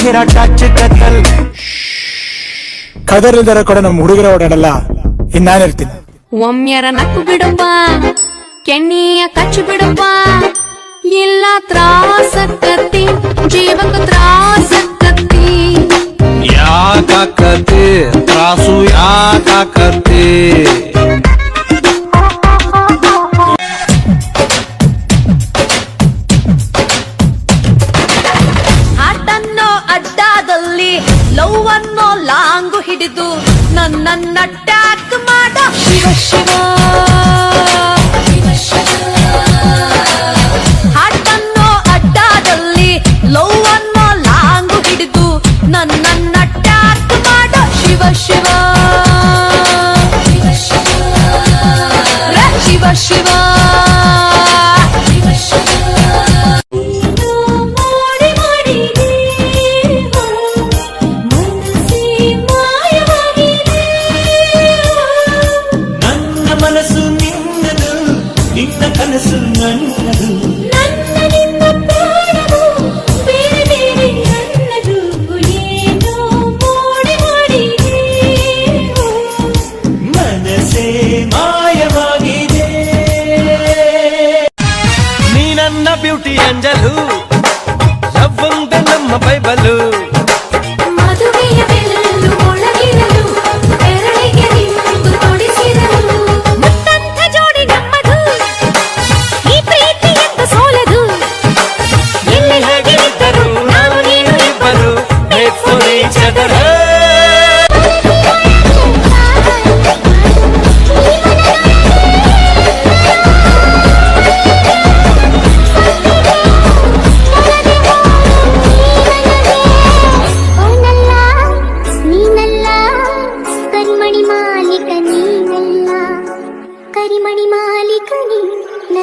ಚೇರ touch ಕತ್ತಲ್ ಕದರಿಲ್ದರ ಕೂಡ ನಮ್ಮ ಹುಡುಗರ ಓಡಾಡಲ್ಲ ಇನ್ನಾನಿರ್ತೀನಿ. ಒಮ್ಮೆರ ನಕ್ಕು ಬಿಡಪ್ಪ, ಕೆನ್ನಿಯ ಕಚ್ಚು ಬಿಡಪ್ಪ, ಇಲ್ಲ ತ್ರಾಸಕ್ಕತ್ತಿ ಜೀವಕ್ಕೆ ತ್ರಾಸಕ್ಕತ್ತಿ. ಯಾಕಾಕತಿ ತ್ರಾಸು ಯಾಕಾಕತಿ? ಹಾಟನ್ನೋ ಅಡ್ಡಾದಲ್ಲಿ ಲವ್ ಅನ್ನೋ ಲಾಂಗು ಹಿಡಿದು ನನ್ನ ಟ್ಯಾಕ್ ಮಾಡ ಶಿವ ಶಿವ. ಹಾಟನ್ನೋ ಅಡ್ಡಾದಲ್ಲಿ ಲವ್ ಅನ್ನೋ ಲಾಂಗು ಹಿಡಿದು ನನ್ನ ಟ್ಯಾಕ್ ಮಾಡ ಶಿವ ಶಿವ ಶಿವ ಶಿವ. ಮನಸ್ಸು ನಿನ್ನದು, ನಿನ್ನ ಕನಸು ನನ್ನದು, ನನ್ನ ನಿನ್ನ ಪ್ರಾಣವು ಬೇರೆ ಬೇರೆ ನನ್ನದು. ಏನೋ ಮೋಡಿ ಮಾಡಿದೆ, ಮನಸ್ಸೇ ಮಾಯವಾಗಿದೆ. ನೀ ನನ್ನ ಬ್ಯೂಟಿ ಅಂಜಲು, ಲವ್ವಂದೆ ನಮ್ಮ ಬೈಬಲು. ಮದುವೆಯ ಬೆಲ್ಲು ಒಳಗಿರಲು, ಬೆರಳಿಗೆ ನಿಂತು ತೊಡಿಸಿರಲು. ಮುತ್ತಂತ ಜೋಡಿ ನಮ್ಮದು, ಈ ಪ್ರೀತಿ ಎಂತ ಸೋಲದು. ಎಲ್ಲಿ ಹೇಗೆ ಇದ್ದರು ನಾವು ನೀನು ಇಬ್ಬರು made for each other. ಕರಿಮಣಿ ಮಾಲೀಕ ನೀನಲ್ಲ, ಕರಿಮಣಿ ಮಾಲೀಕ ನೀನಲ್ಲ.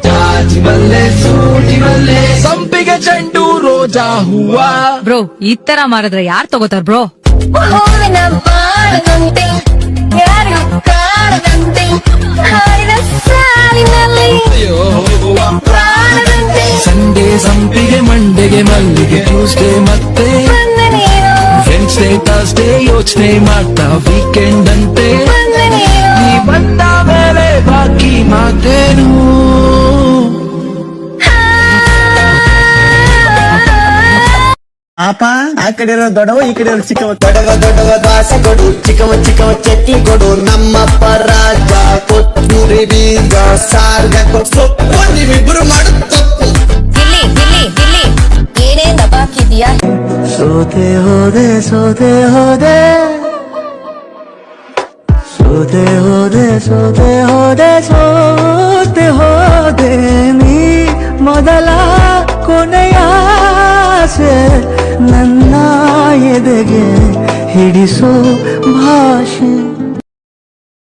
ಜಾಜಿ ಮಲ್ಲೆ ಸೂಜಿ ಮಲ್ಲೆ ಸಂಪಿಗೆ ಚೆಂಡು ರೋಜಾ ಹೂವ. ಬ್ರೋ ಈ ತರ ಮಾರಿದ್ರೆ ಯಾರ್ ತಗೋತಾರ ಬ್ರೋ? ಹೂವಿನ ಬಾಳದಂತೆ ಯಾರಿಗೂ ಕಾಣದಂತೆ, ಹಾಡಿದ ಸಾಲಿನಲ್ಲಿ ಪ್ರಾಣದಂತೆ. ಸಂಡೇ ಸಂಪಿಗೆ, ಮಂಡೆಗೆ ಮಲ್ಲಿಗೆ, ಟ್ಯೂಸ್ಡೇ ಮತ್ತೆ ಬಂದ ನೀನು, ವೆನ್ಸ್ಡೇ ಥರ್ಸ್ಡೇ ಯೋಚನೆ ಮಾಡ್ತಾ ವೀಕೆಂಡ್ ಅಂತೆ. ಬಂದ ನೀನು, ನೀ ಬಂದ ಮೇಲೆ ಬಾಕಿ ಮಾತೇನು? ಪಾಪ ಆ ಕಡೆ ಇರೋ ದೊಡ್ಡವ ಈ ಕಡೆ ಇರೋ ಚಿಕ್ಕವ. ದೊಡ್ಡವ ದಾಸ ಕೊಡು, ಚಿಕ್ಕವ ಚಟ್ನಿ ಕೊಡು. ನಮ್ಮಪ್ಪ ರಾಜ ಕೊತ್ತೂರಿ ಬೀಜ ಸಾರ್ಗ ಸೊಪ್ಪು ನೀವಿಬ್ರು ಮಾಡು ತಪ್ಪು. ಗಿಲ್ಲಿ ಗಿಲ್ಲಿ ಗಿಲ್ಲಿ ಏನೇನ್ ದಬಾಕಿದ್ಯಾ? ಸೋತೆ ಹೋದೆ ಸೋತೆ ಹೋದೆ ಸೋತೆ ಹೋದೆ ಸೋತೆ ಹೋದೆ ಸೋತೆ ಹೋದೆ. ನೀ ಮೊದಲ ಕೊನೆಯ ಆಸೆ ನನ್ನ ಎದೆಗೆ ಹಿಡಿಸೋ ಭಾಷೆ.